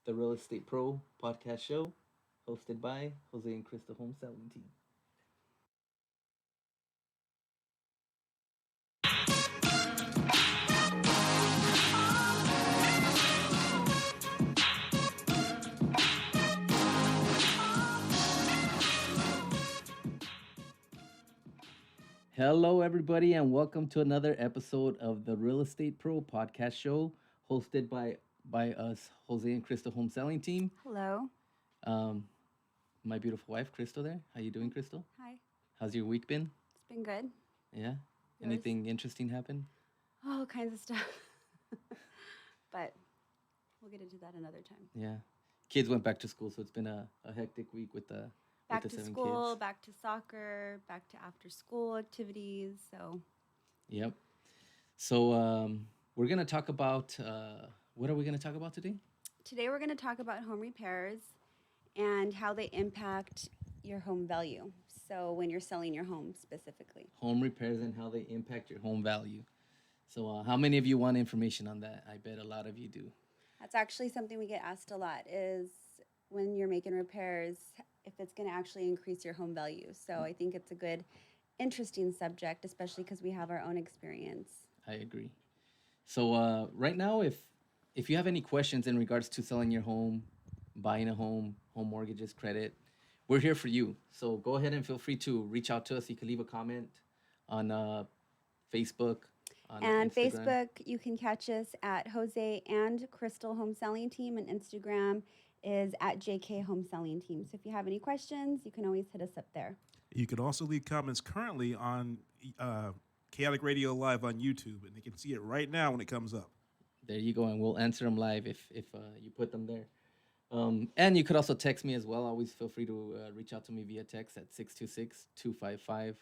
the Real Estate Pro podcast show, hosted by Jose and Crystal Home Selling Team. Hello, everybody, and welcome to another episode of the Real Estate Pro podcast show, hosted by us, Jose and Crystal Home Selling Team. Hello. Um, my beautiful wife, Crystal. There, how you doing, Crystal? Hi. How's your week been? It's been good. Yeah. Yours? Anything interesting happen? All kinds of stuff. But we'll get into that another time. Yeah. Kids went back to school, so it's been a hectic week with the Back with the to seven school, kids. back to soccer, back to after school activities. So Yep. So we're gonna talk about what are we gonna talk about today? today we're going to talk about home repairs and how they impact your home value. So when you're selling your home specifically. Home repairs and how they impact your home value. So how many of you want information on that? I bet a lot of you do. That's actually something we get asked a lot is when you're making repairs, if it's going to actually increase your home value. So I think it's a good, interesting subject, especially because we have our own experience. I agree. So right now, if you have any questions in regards to selling your home, buying a home, home mortgages, credit, we're here for you. So go ahead and feel free to reach out to us. You can leave a comment on Facebook, on And Instagram. Facebook, you can catch us at Jose and Crystal Home Selling Team, and Instagram is at JK Home Selling Team. So if you have any questions, you can always hit us up there. You can also leave comments currently on Chaotic Radio Live on YouTube, and they can see it right now when it comes up. There you go, and we'll answer them live if you put them there. And you could also text me as well. Always feel free to reach out to me via text at 626-255-4400.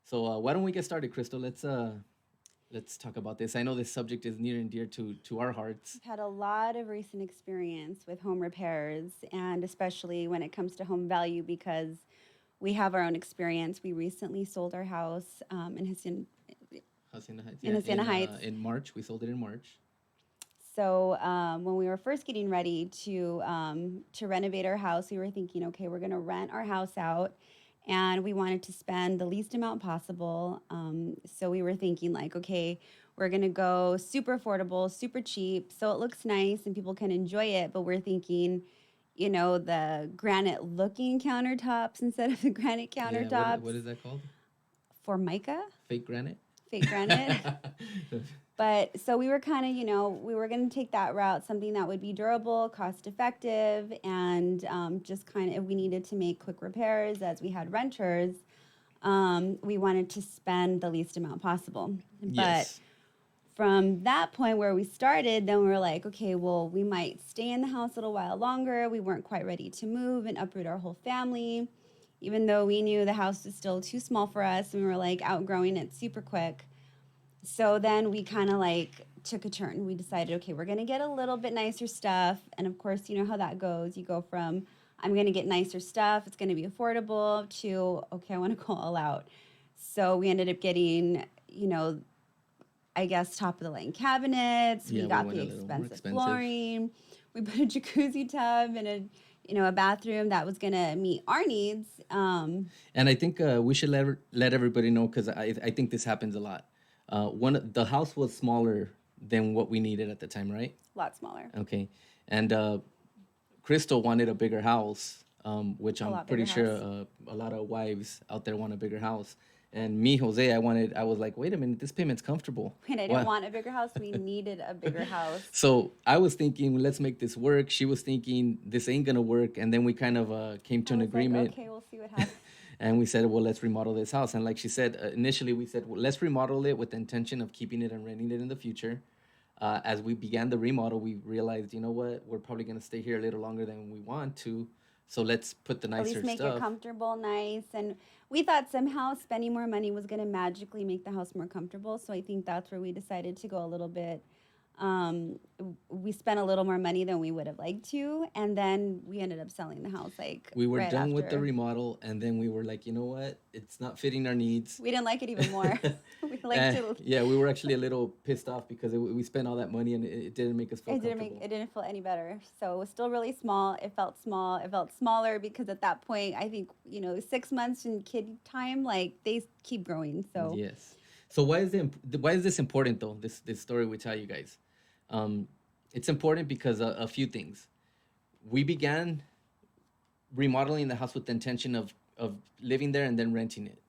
So why don't we get started, Crystal? Let's talk about this. I know this subject is near and dear to our hearts. We've had a lot of recent experience with home repairs, and especially when it comes to home value because we have our own experience. We recently sold our house in Hacienda Hacienda Heights. In Hacienda Heights. In March. We sold it in March. So when we were first getting ready to renovate our house, we were thinking, okay, we're going to rent our house out, and we wanted to spend the least amount possible. So we were thinking like, okay, we're going to go super affordable, super cheap, so it looks nice and people can enjoy it. But we're thinking, the granite looking countertops instead of the granite countertops. Yeah, what is that called? Formica, Fake granite? fake granite. But so we were kind of, we were going to take that route, something that would be durable, cost effective, and just kind of, if we needed to make quick repairs as we had renters, we wanted to spend the least amount possible. Yes. But from that point where we started, then we were like, okay, well, we might stay in the house a little while longer. We weren't quite ready to move and uproot our whole family, even though we knew the house was still too small for us, and we were like outgrowing it super quick. So then we kind of like took a turn. We decided, okay, we're going to get a little bit nicer stuff. And of course, you know how that goes. You go from, I'm going to get nicer stuff, it's going to be affordable, to, okay, I want to go all out. So we ended up getting, I guess, top of the line cabinets. Yeah, we we got went the a little more expensive expensive. flooring. We put a jacuzzi tub and a bathroom that was going to meet our needs. And I think we should let everybody know, because I think this happens a lot. The house was smaller than what we needed at the time, right? A lot smaller. Okay, and Crystal wanted a bigger house, which I'm lot pretty bigger sure house. a lot of wives out there want a bigger house. And me, Jose, I was like, wait a minute, this payment's comfortable. And I didn't want a bigger house. We needed a bigger house. So I was thinking, let's make this work. She was thinking, this ain't gonna work. And then we kind of came to an I was agreement. Like, okay, we'll see what happens. And we said, well, let's remodel this house. And like she said, initially we said, well, let's remodel it with the intention of keeping it and renting it in the future. As we began the remodel, we realized, you know what, we're probably going to stay here a little longer than we want to. So let's put the At nicer least make stuff. it comfortable, nice. And we thought somehow spending more money was going to magically make the house more comfortable. So I think that's where we decided to go a little bit We spent a little more money than we would have liked to, and then we ended up selling the house like We were right done with the after. remodel, and then we were like, you know what? It's not fitting our needs. We didn't like it even more. We liked to. Yeah, we were actually a little pissed off because we spent all that money and it didn't make us feel comfortable. It didn't feel any better. So it was still really small. It felt small. It felt smaller because at that point, I think 6 months in kid time, like they keep growing. So Yes. So why is this important though? This story we tell you guys. Um, it's important because a few things. We began remodeling the house with the intention of living there and then renting it.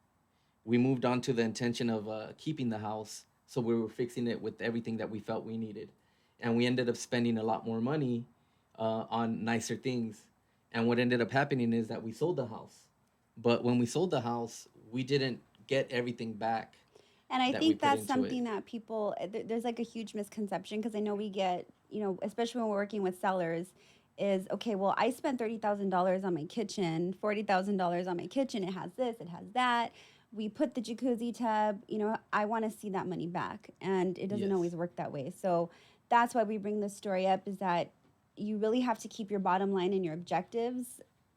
We moved on to the intention of keeping the house, so we were fixing it with everything that we felt we needed, and we ended up spending a lot more money on nicer things. And what ended up happening is that we sold the house, but when we sold the house, we didn't get everything back And I that we think put that's into something it. that people, there's like a huge misconception because I know we get, especially when we're working with sellers, is okay, well, I spent $30,000 on my kitchen, $40,000 on my kitchen. It has this, it has that. We put the jacuzzi tub, I want to see that money back. And it doesn't Yes, always work that way. So that's why we bring this story up is that you really have to keep your bottom line and your objectives,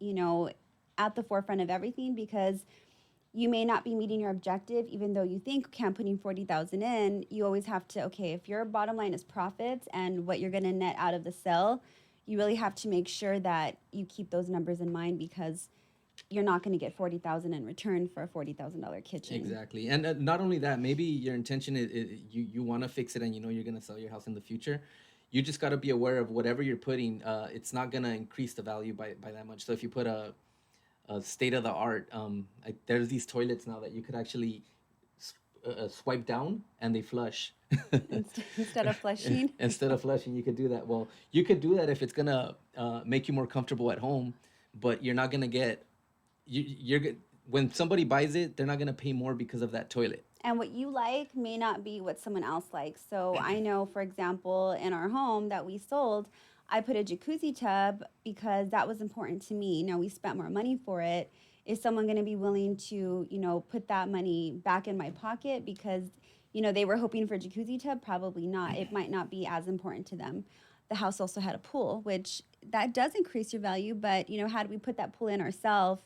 you know, at the forefront of everything because you may not be meeting your objective even though you think, okay, I'm putting 40,000 in. You always have to, okay, if your bottom line is profits and what you're going to net out of the sale, you really have to make sure that you keep those numbers in mind because you're not going to get 40,000 in return for a $40,000 kitchen. exactly. And not only that, maybe your intention is you want to fix it and you know you're going to sell your house in the future. You just got to be aware of whatever you're putting. It's not going to increase the value by that much. So if you put a state of the art, there's these toilets now that you could actually swipe down and they flush. Instead of flushing. Instead of flushing, you could do that. Well, you could do that if it's gonna make you more comfortable at home, but you're not gonna get when somebody buys it, they're not gonna pay more because of that toilet. And what you like may not be what someone else likes. So I know, for example, in our home that we sold, I put a jacuzzi tub because that was important to me. Now we spent more money for it. Is someone going to be willing to, put that money back in my pocket because, they were hoping for a jacuzzi tub? Probably not. It might not be as important to them. The house also had a pool, which that does increase your value. But, had we put that pool in ourselves,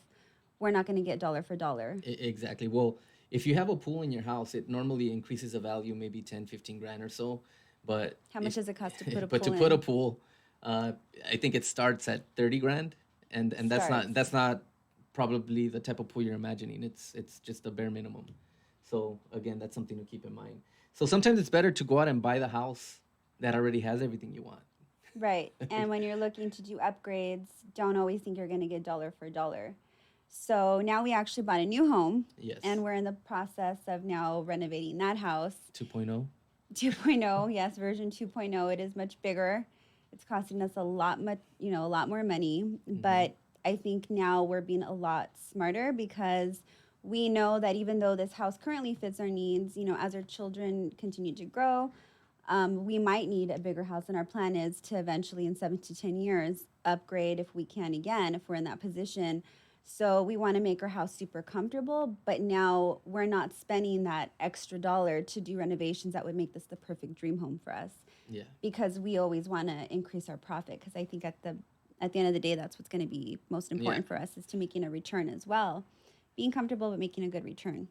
we're not going to get dollar for dollar. Exactly. Well, if you have a pool in your house, it normally increases the value maybe 10, 15 grand or so. But How much does it cost to put a but pool to in? put a pool, I think it starts at 30 grand, and Starts. that's not probably the type of pool you're imagining. It's just a bare minimum. So again, that's something to keep in mind. So sometimes it's better to go out and buy the house that already has everything you want. Right. And when you're looking to do upgrades, don't always think you're going to get dollar for dollar. So now we actually bought a new home Yes. and we're in the process of now renovating that house. 2.0. 2.0, yes, version 2.0. It is much bigger. It's costing us a lot more money, but I think now we're being a lot smarter because we know that even though this house currently fits our needs, as our children continue to grow, we might need a bigger house. And our plan is to eventually, in 7 to 10 years, upgrade if we can again, if we're in that position. So we want to make our house super comfortable, but now we're not spending that extra dollar to do renovations that would make this the perfect dream home for us Yeah. because we always want to increase our profit because I think at the end of the day that's what's going to be most important for us is to making a return as well, being comfortable but making a good return.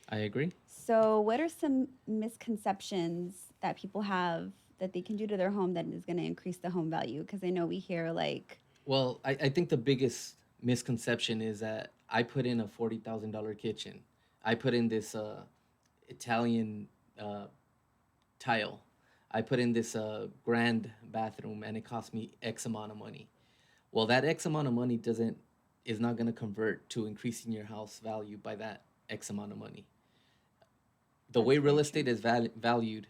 I agree. So what are some misconceptions that people have that they can do to their home that is going to increase the home value? Because I know we hear like, Well, I think the biggest misconception is that I put in a $40,000 kitchen. I put in this Italian tile. I put in this grand bathroom, and it cost me X amount of money. Well, that X amount of money is not going to convert to increasing your house value by that X amount of money. The way That's real very estate true. is valued,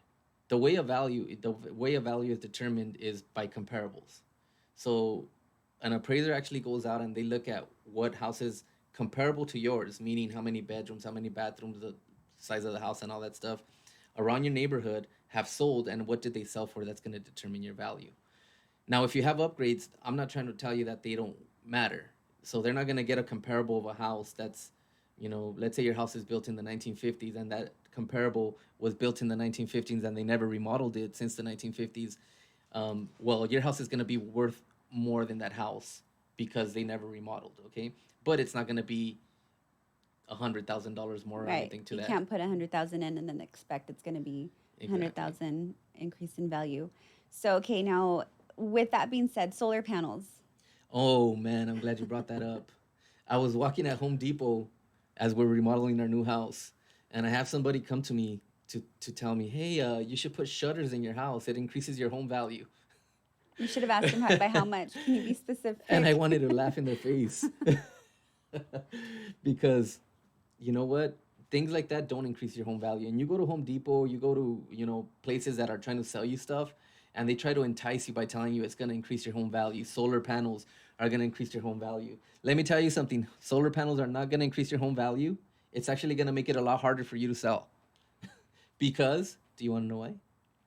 the way a value is determined is by comparables. So an appraiser actually goes out and they look at what houses comparable to yours, meaning how many bedrooms, how many bathrooms, the size of the house, and all that stuff around your neighborhood have sold, and what did they sell for. That's going to determine your value. Now, if you have upgrades, I'm not trying to tell you that they don't matter. So they're not going to get a comparable of a house that's, let's say your house is built in the 1950s and that comparable was built in the 1950s and they never remodeled it since the 1950s, well, your house is going to be worth more than that house because they never remodeled. Okay, but it's not going to be $100,000 more or Right. anything to You that. can't put 100,000 in and then expect it's going to be Exactly. 100,000 increase in value. So, okay, now with that being said, solar panels. Oh man, I'm glad you brought that up. I was walking at Home Depot as we're remodeling our new house, and I have somebody come to me to tell me, "Hey, you should put shutters in your house. It increases your home value." You should have asked them by how much. Can you be And I specific? wanted to laugh in their face because you know what? Things like that don't increase your home value. And you go to Home Depot, you go to, places that are trying to sell you stuff, and they try to entice you by telling you it's going to increase your home value. Solar panels are going to increase your home value. Let me tell you something. Solar panels are not going to increase your home value. It's actually going to make it a lot harder for you to sell. Because, do you want to know why?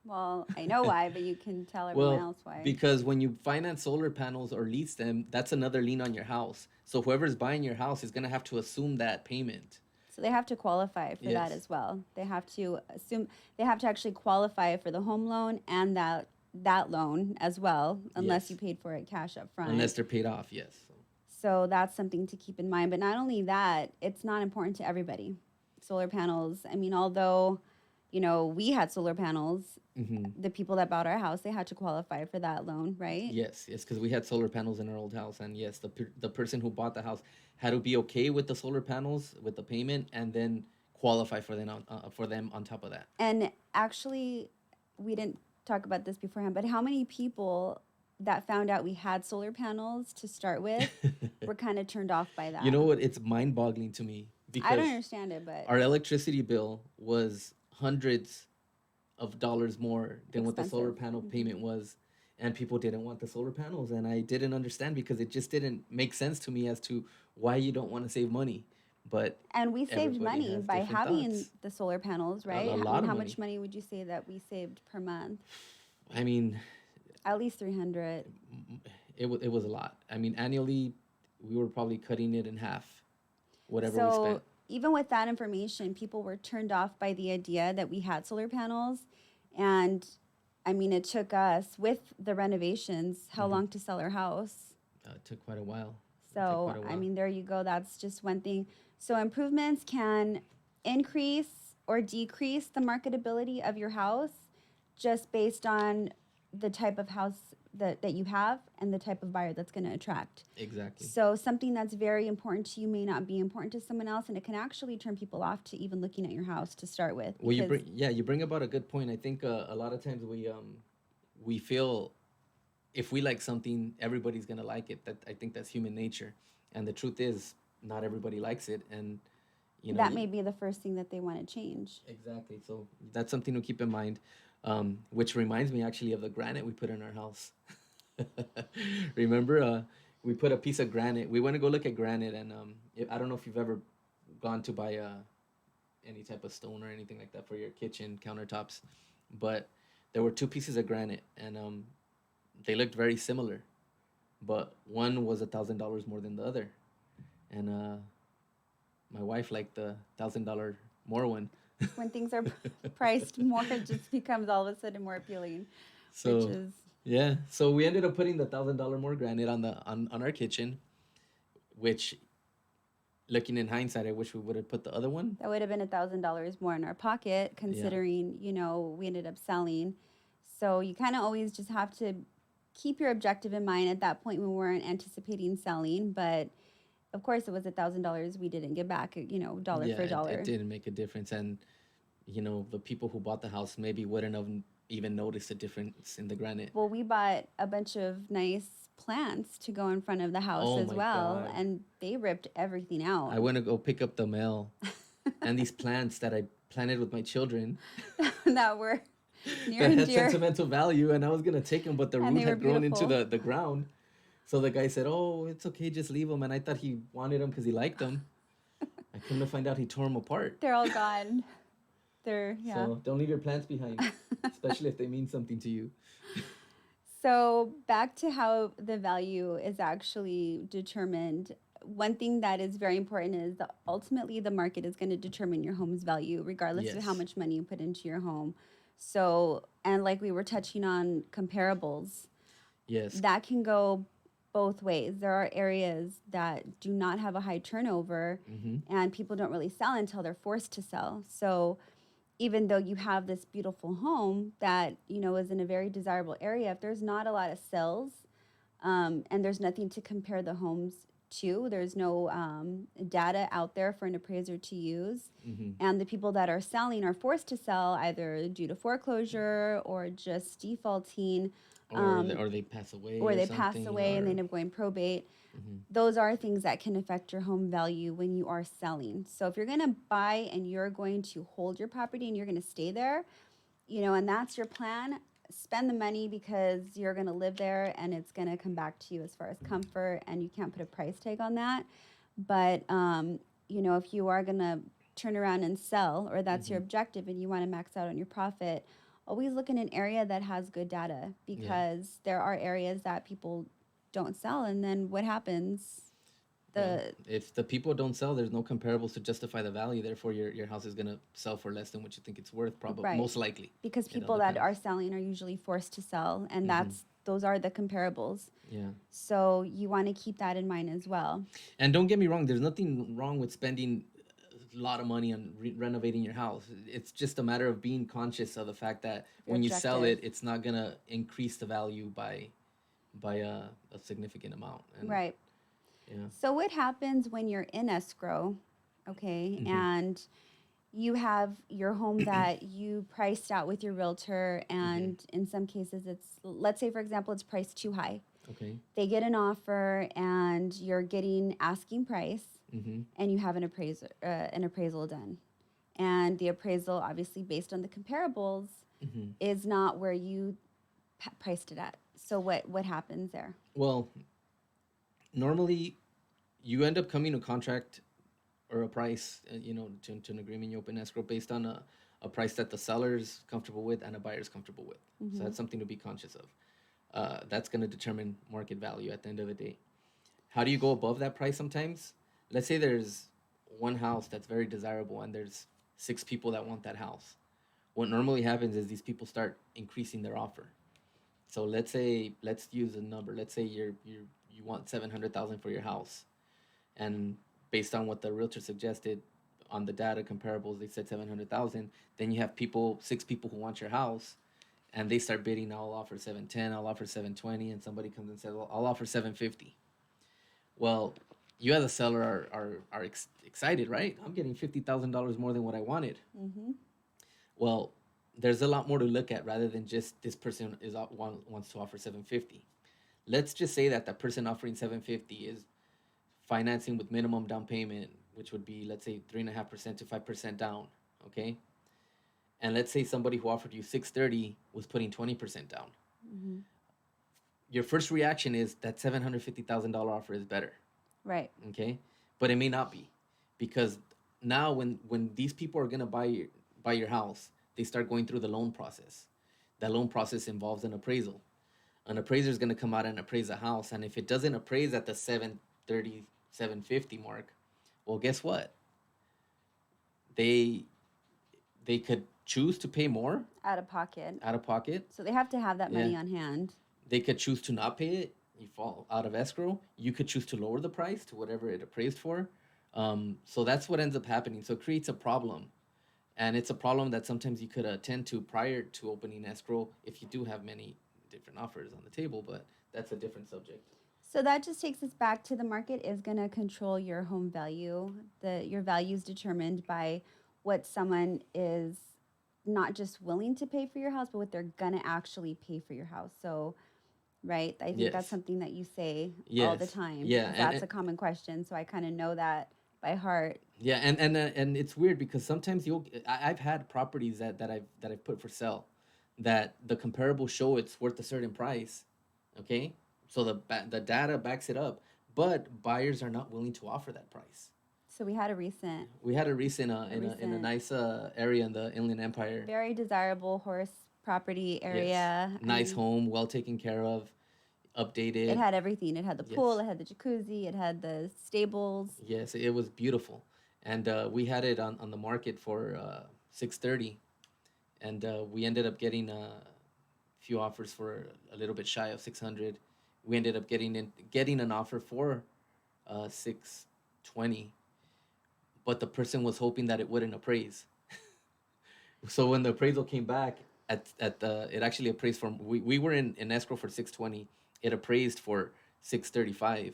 Well, I know why, but you can tell everyone Well, else why. because when you finance solar panels or lease them, that's another lien on your house. So whoever's buying your house is going to have to assume that payment. So they have to qualify for that Yes. as well. They have to assume they have to actually qualify for the home loan and that loan as well, unless Yes. you paid for it cash up Unless front. they're paid off, yes. So, So that's something to keep in mind. But not only that, it's not important to everybody. Solar panels, I mean, although, we had solar panels, hmm the people that bought our house, they had to qualify for that loan, right? yes, yes, because we had solar panels in our old house, and yes, the person who bought the house had to be okay with the solar panels, with the payment, and then qualify for them on top of that. And actually, we didn't talk about this beforehand, but how many people that found out we had solar panels to start with were kind of turned off by You that? know what? It's mind-boggling to me I don't because understand it, but our electricity bill was hundreds of dollars more than what the solar expensive. panel Hmm. payment was, and people didn't want the solar panels, and I didn't understand because it just didn't make sense to me as to why you don't want to save money, but And we saved everybody money has by different having thoughts. the solar panels, A right? I mean, lot of how much money. money would you say that we saved per month? I mean, At least 300. it was a lot. I mean, annually, we were probably cutting it in half, whatever we spent. So even with that information, people were turned off by the idea that we had solar panels. And I mean, it took us, with the renovations, how hmm long to sell our house? It took quite a while. It took So, quite a I while. mean, there you go. That's just one thing. So, improvements can increase or decrease the marketability of your house just based on the type of house that you have and the type of buyer that's going to attract. Exactly. So, something that's very important to you may not be important to someone else, and it can actually turn people off to even looking at your house to start with Well, because you bring about a good point. I think a lot of times we feel if we like something, everybody's gonna like it. That I think that's human nature, and the truth is, not everybody likes it, and you know, that may be the first thing that they want to change. exactly. So that's something to keep in mind. Which reminds me actually of the granite we put in our house. Remember, we put a piece of granite. We went to go look at granite, and I don't know if you've ever gone to buy any type of stone or anything like that for your kitchen countertops, but there were two pieces of granite, and they looked very similar, but one was $1,000 more than the other, and my wife liked the $1,000 more one. When things are priced more, it just becomes all of a sudden more appealing, which So is yeah, so we ended up putting the $1,000 more granite on our kitchen, which looking in hindsight, I wish we would have put the other one. that would have been $1,000 more in our pocket, Yeah, considering we ended up selling. So you kind of always just have to keep your objective in mind at that point when we weren't anticipating selling, but of course it was $1,000 we didn't get back, dollar yeah, for it dollar. didn't make a difference, and the people who bought the house maybe wouldn't have even noticed the difference in the granite. Well, we bought a bunch of nice plants to go in front of the house Oh as my well, God. and they ripped everything out. I went to go pick up the mail and these plants that I planted with my children That were near that and had dear, sentimental value, and I was gonna take them, but the and root they were had grown into beautiful. the ground. So the guy said, "Oh, it's okay, just leave them." And I thought he wanted them because he liked them. I come to find out he tore them apart. They're all gone. They're, yeah. So don't leave your plants behind, especially if they mean something to you. So back to how the value is actually determined. one thing that is very important is that ultimately the market is going to determine your home's value, regardless of how Yes. much money you put into your home. So, and like we were touching on comparables, Yes. that can go both ways. There are areas that do not have a high turnover Mm-hmm. and people don't really sell until they're forced to sell. So, even though you have this beautiful home that, is in a very desirable area, if there's not a lot of sales, and there's nothing to compare the homes to. There's no data out there for an appraiser to use. Mm-hmm. And the people that are selling are forced to sell either due to foreclosure or just defaulting, um, Or they pass away or or they pass something, away and they or end up going probate. mm-hmm. Those are things that can affect your home value when you are selling. So if you're going to buy and you're going to hold your property and you're going to stay there, and that's your plan, spend the money because you're going to live there and it's going to come back to you as far as comfort, and you can't put a price tag on that. But, if you are going to turn around and sell, or that's Mm-hmm. your objective and you want to max out on your profit, always look in an area that has good data, Yeah. because there are areas that people don't sell. And then what happens? Well, The if the people don't sell, there's no comparables to justify the value. Therefore, your house is gonna sell for less than what you think it's worth. Probably, Right. most likely. Because It all people that depends. are selling are usually forced to sell, and Mm-hmm. those are the comparables. Yeah. So you want to keep that in mind as well. And don't get me wrong. There's nothing wrong with spending a lot of money on renovating your house. It's just a matter of being conscious of the fact that Your when you sell objective. it, it's not gonna increase the value by a significant amount. And Right. yeah. So what happens when you're in escrow, okay, Mm-hmm. and you have your home that you priced out with your realtor, Mm-hmm. and in some cases let's say for example it's priced too high. Okay. They get an offer and you're getting asking price, Mm-hmm. and you have an appraisal done. And the appraisal, obviously based on the comparables, Mm-hmm. is not where you priced it at. So what happens there? Well, normally you end up coming to contract or a price, to an agreement, you open escrow based on a price that the seller's comfortable with and a buyer's comfortable with. So Mm-hmm. that's something to be conscious of. That's going to determine market value at the end of the day. How do you go above that price sometimes? Let's say there's one house that's very desirable and there's six people that want that house. What normally happens is these people start increasing their offer. So let's use a number. Let's say you want 700,000 for your house, and based on what the realtor suggested on the data comparables, they said 700,000. Then you have six people who want your house, and they start bidding. I'll offer 710. I'll offer 720, and somebody comes and says, "Well, I'll offer 750." Well, you as a seller are excited, right? I'm getting $50,000 more than what I wanted. Mm-hmm. Well, there's a lot more to look at rather than just this person wants to offer 750. Let's just say that the person offering 750 is financing with minimum down payment, which would be, let's say, 3.5% to 5% down. Okay. And let's say somebody who offered you 630 was putting 20% down. Mm-hmm. Your first reaction is that $750,000 offer is better. Right. Okay. But it may not be, because now when these people are gonna buy your house, they start going through the loan process. That loan process involves an appraisal. An appraiser is gonna come out and appraise a house, and if it doesn't appraise at the 730, 750 mark, well, guess what? They they could choose to pay more Out of pocket. out of pocket. So they have to have that money Yeah. on hand. They could choose to not pay it. You fall out of escrow. You could choose to lower the price to whatever it appraised for. So that's what ends up happening. So it creates a problem. And it's a problem that sometimes you could attend to prior to opening escrow if you do have many different offers on the table, but that's a different subject. So that just takes us back to the market is going to control your home value. Your value is determined by what someone is not just willing to pay for your house, but what they're going to actually pay for your house. So, right, I think that's Yes. something that you say all the Yes. time. Yeah. 'Cause that's a common question. So I kind of know that by heart. Yeah, and it's weird because sometimes I've had properties that I've put for sale, that the comparables show it's worth a certain price, okay, so the data backs it up, but buyers are not willing to offer that price. So we had a recent, We had a recent a in a recent, nice area in the Inland Empire. very desirable horse property Yes, area. I nice mean, home, well taken care of. updated. It had everything. It had the pool, Yes. it had the jacuzzi, it had the stables. Yes, it was beautiful, and we had it on the market for 630, and we ended up getting a few offers for a little bit shy of 600. We ended up getting an offer for 620, but the person was hoping that it wouldn't appraise. So when the appraisal came back at the it actually appraised for we were in escrow for 620. It appraised for 635,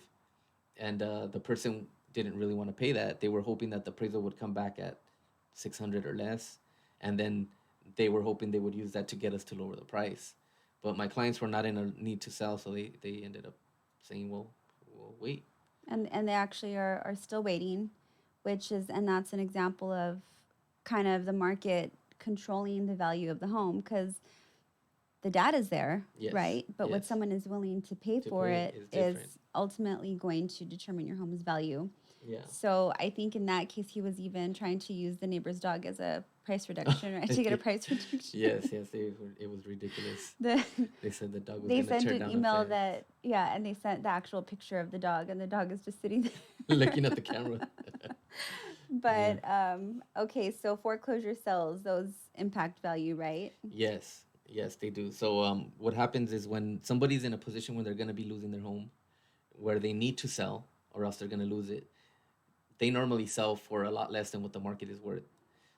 and the person didn't really want to pay that. They were hoping that the appraisal would come back at 600 or less, and then they were hoping they would use that to get us to lower the price. But my clients were not in a need to sell, so they ended up saying, "Well, we'll wait." And they actually are still waiting, which is, and that's an example of kind of the market controlling the value of the home, because the data's there, Yes, right? But what yes. someone is willing to pay To for pay it is is different. ultimately going to determine your home's value. Yeah. So I think in that case, he was even trying to use the neighbor's dog as a price reduction, right? To get a price reduction. Yes, yes, it was ridiculous. The, They said the dog was they gonna sent tear an down email the that, yeah, and they sent the actual picture of the dog, and the dog is just sitting there. fence, looking at the camera. But okay, so foreclosure sales, those impact value, right? Yes, yes, they do. So what happens is when somebody's in a position where they're gonna be losing their home, where they need to sell or else they're gonna lose it, they normally sell for a lot less than what the market is worth.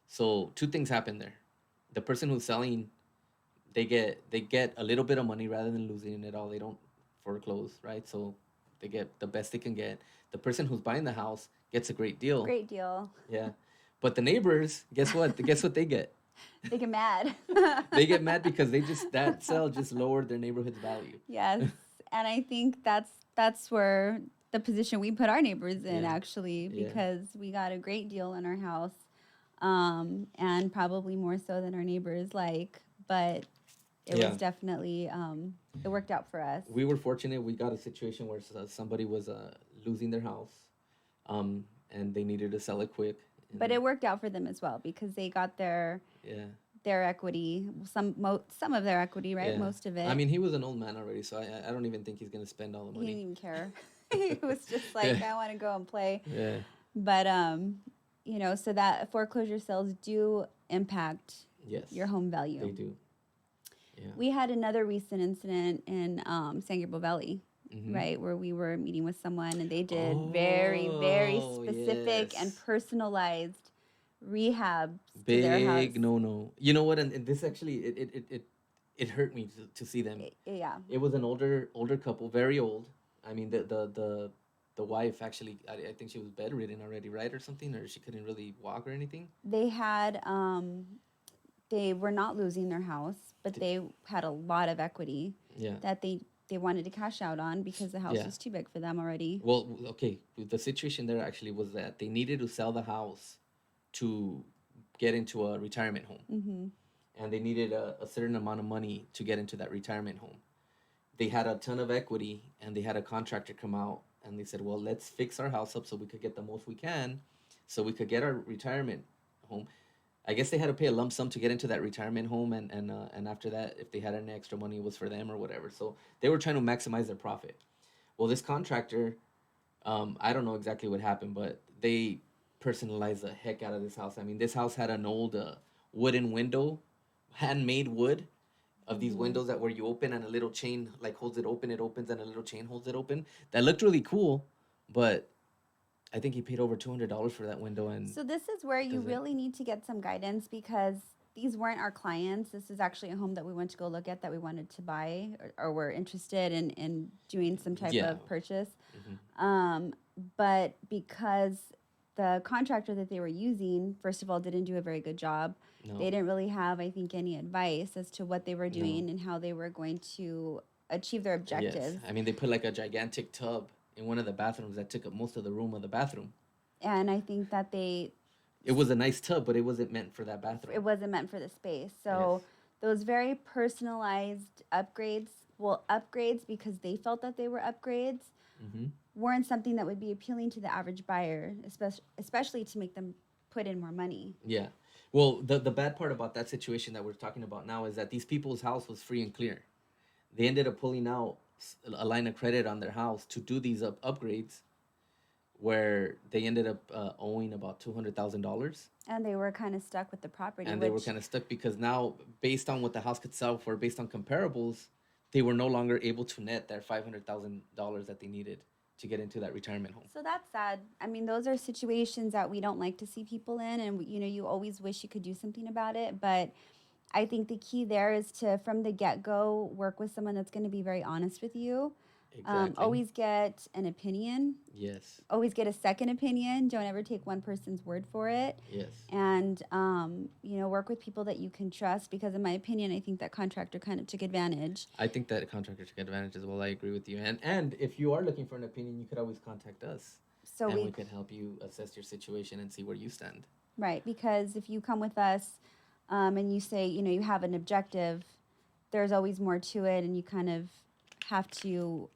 So two things happen there. The person who's selling, they get a little bit of money rather than losing it all. They don't foreclose, right? So they get the best they can get. The person who's buying the house gets a great deal. Great deal. Yeah. But the neighbors, guess what? Guess what they get? They get mad. They get mad because that sale just lowered their neighborhood's value. Yes, and I think that's where the position we put our neighbors in, Yeah. actually, Yeah. because we got a great deal in our house, and probably more so than our neighbors like, but it Yeah. was definitely it worked out for us. We were fortunate. We got a situation where somebody was losing their house, and they needed to sell it quick. But it worked out for them as well, because they got Yeah. their equity, some of their equity, right? Yeah. Most of it. I mean, he was an old man already, so I don't even think he's gonna spend all the He money. didn't even care. He was just like, Yeah. I want to go and play. Yeah. But so that foreclosure sales do impact Yes. your home They value. do. Yeah. We had another recent incident in San Gabriel Valley, Mhm. right, where we were meeting with someone, and they did very, very Oh, specific and yes. personalized rehabs to their house. Big no. You know what? And this actually it hurt me to see them. Yeah, It was an older couple, very old. I mean, the wife actually, I think she was bedridden already, right, or something, or she couldn't really walk or anything. they were not losing their house, but they had a lot of equity Yeah. that they wanted to cash out on, because the house Yeah. was too big for them already. Well, okay. The situation there actually was that they needed to sell the house to get into a retirement home, Mm-hmm. and they needed a certain amount of money to get into that retirement home. They had a ton of equity, and they had a contractor come out, and they said, "Well, let's fix our house up so we could get the most we can, so we could get our retirement home." I guess they had to pay a lump sum to get into that retirement home, and after that, if they had any extra money, it was for them or whatever. So they were trying to maximize their profit. Well, this contractor, I don't know exactly what happened, but they personalized the heck out of this house. I mean, this house had an old wooden window, handmade wood, of these Mm-hmm. windows that where you open and a little chain like holds it open, it opens, and a little chain holds it open. That looked really cool, but I think he paid over $200 for that window, and So this is where you does it. really need to get some guidance, because these weren't our clients. This is actually a home that we went to go look at, that we wanted to buy, or were interested in doing some type Yeah. of purchase. Mhm. But because the contractor that they were using, first of all, didn't do a very good job. No. They didn't really have, I think, any advice as to what they were No. doing and how they were going to achieve their objectives. Yes. I mean, they put like a gigantic tub in one of the bathrooms that took up most of the room of the bathroom. And I think that It was a nice tub, but it wasn't meant for that bathroom. it wasn't meant for the space. So Yes. those very personalized upgrades because they felt that they were upgrades, Mm-hmm. weren't something that would be appealing to the average buyer, especially to make them put in more money. Yeah. Well, the bad part about that situation that we're talking about now is that these people's house was free and clear. They ended up pulling out a line of credit on their house to do these upgrades, where they ended up owing about $200,000, And they were kind of stuck with the property, and they were which kind of stuck because now, based on what the house could sell for, based on comparables, they were no longer able to net that $500,000 that they needed to get into that retirement home. so that's sad. I mean, those are situations that we don't like to see people in, and you know, you always wish you could do something about it. But I think the key there is to, from the get go, work with someone that's going to be very honest with you. Exactly. Always get an opinion. Yes. Always get a second opinion. Don't ever take one person's word for it. Yes. And you know, work with people that you can trust, because in my opinion, I think that contractor kind of took advantage. I think that contractor took advantage as well. I agree with you. And if you are looking for an opinion, you could always contact us, So and we we could help you assess your situation and see where you stand. Right, because if you come with us and you say, you know, you have an objective, there's always more to it, and you kind of have to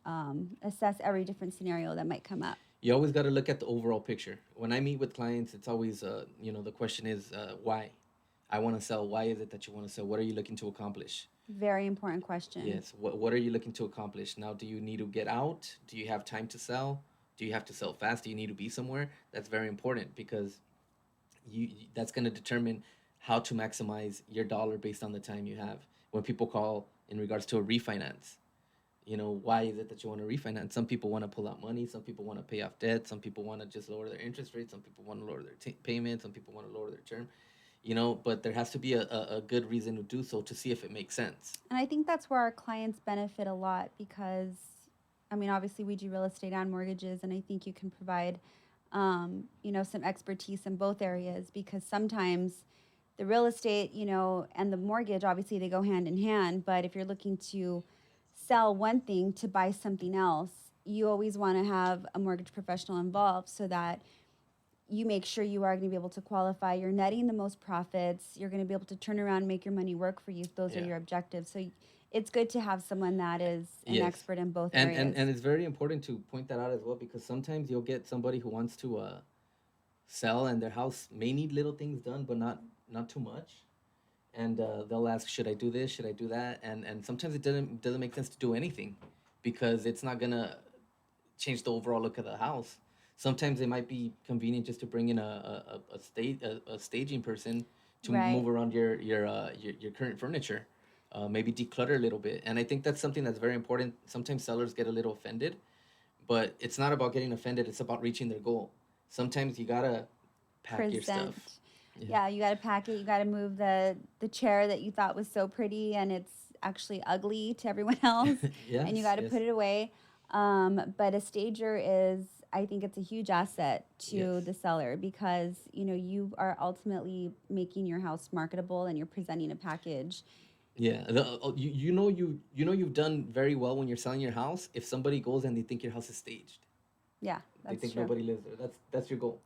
assess every different scenario that might come up. You always got to look at the overall picture. When I meet with clients, it's always, the question is, why? I want to sell. Why is it that you want to sell? What are you looking to accomplish? Very important question. Yes. What are you looking to accomplish? Now, do you need to get out? Do you have time to sell? Do you have to sell fast? Do you need to be somewhere? That's very important, because that's going to determine how to maximize your dollar based on the time you have. When people call in regards to a refinance, why is it that you want to refinance? Some people want to pull out money. Some people want to pay off debt. Some people want to just lower their interest rate. Some people want to lower their payment. Some people want to lower their term. But there has to be a good reason to do so, to see if it makes sense. And I think that's where our clients benefit a lot, because, I mean, obviously we do real estate and mortgages, and I think you can provide, some expertise in both areas, because sometimes the real estate, and the mortgage, obviously they go hand in hand. But if you're looking to sell one thing to buy something else, you always want to have a mortgage professional involved, so that you make sure you are going to be able to qualify. You're netting the most profits. You're going to be able to turn around and make your money work for you if those are Yeah. your objectives. So it's good to have someone that is an Yes. expert in both And, areas. and it's very important to point that out as well, because sometimes you'll get somebody who wants to sell, and their house may need little things done, but not too much. And they'll ask, should I do this? Should I do that? And sometimes it doesn't make sense to do anything, because it's not gonna change the overall look of the house. Sometimes it might be convenient just to bring in a staging person to Right. move around your current furniture, maybe declutter a little bit. And I think that's something that's very important. Sometimes sellers get a little offended, but it's not about getting offended. It's about reaching their goal. Sometimes you gotta pack your Present. stuff. Yeah, you got to pack it. You got to move the chair that you thought was so pretty and it's actually ugly to everyone else, Yes, and you got to yes. put it away. But a stager is, I think it's a huge asset to Yes. the seller, because you are ultimately making your house marketable, and you're presenting a package. Yeah, you've done very well when you're selling your house. If somebody goes and they think your house is staged, Yeah, they that's think true. nobody lives there. That's your goal.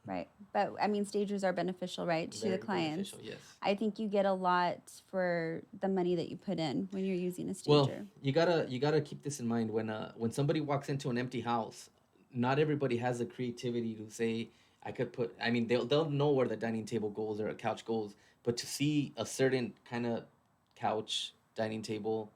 Right. But I mean, stagers are beneficial, right, to Very the clients. beneficial, yes. I think you get a lot for the money that you put in when you're using a Well, stager. you gotta keep this in mind when somebody walks into an empty house. Not everybody has the creativity to say, I could put. I mean, they'll know where the dining table goes or a couch goes, but to see a certain kind of couch, dining table,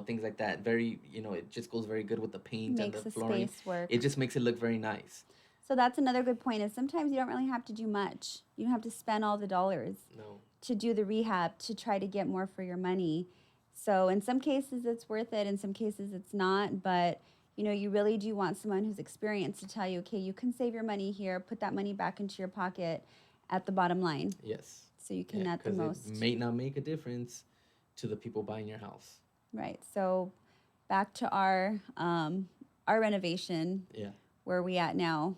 things like that, very, it just goes very good with the paint and Makes the the flooring. space work. It just makes it look very nice. So that's another good point, is sometimes you don't really have to do much. You don't have to spend all the dollars No. to do the rehab, to try to get more for your money. So in some cases it's worth it, in some cases it's not, but you really do want someone who's experienced to tell you, okay, you can save your money here, put that money back into your pocket at the bottom line, Yes. so you can Yeah, net the 'cause most. it may not make a difference to the people buying your house. Right. So back to our renovation. Yeah. Where are we at now?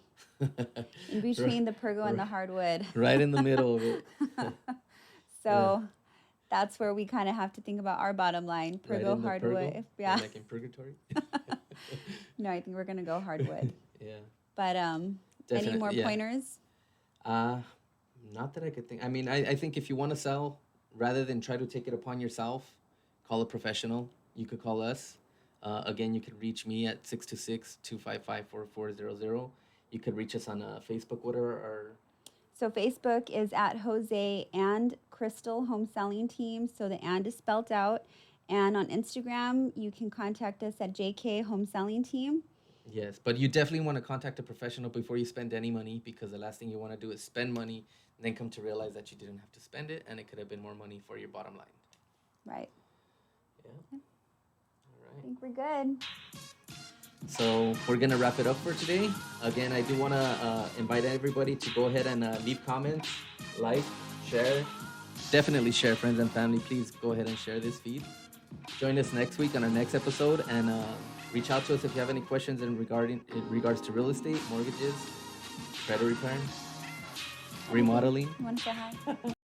In between the pergo and the hardwood. Right in the middle of it. So that's where we kind of have to think about our bottom line. Right Pergo, in the hardwood. purgo, Yeah. like in purgatory. No, I think we're gonna go hardwood. Yeah. But any more yeah. pointers? Uh, Not that I could think. I mean, I think if you want to sell, rather than try to take it upon yourself, call a professional. You could call us. Again, you could reach me at 626-255-4400. You could reach us on Facebook. What are our... So Facebook is at Jose and Crystal Home Selling Team. So the and is spelled out, And on Instagram, you can contact us at JK Home Selling Team. Yes, but you definitely want to contact a professional before you spend any money, because the last thing you want to do is spend money and then come to realize that you didn't have to spend it and it could have been more money for your bottom line. Right. Yeah. All I right. think we're good. So we're gonna wrap it up for today. Again, I do want to invite everybody to go ahead and leave comments, like, share. Definitely share, friends and family. Please go ahead and share this feed. Join us next week on our next episode, and reach out to us if you have any questions in regards to real estate, mortgages, credit repair, remodeling. You want to say hi?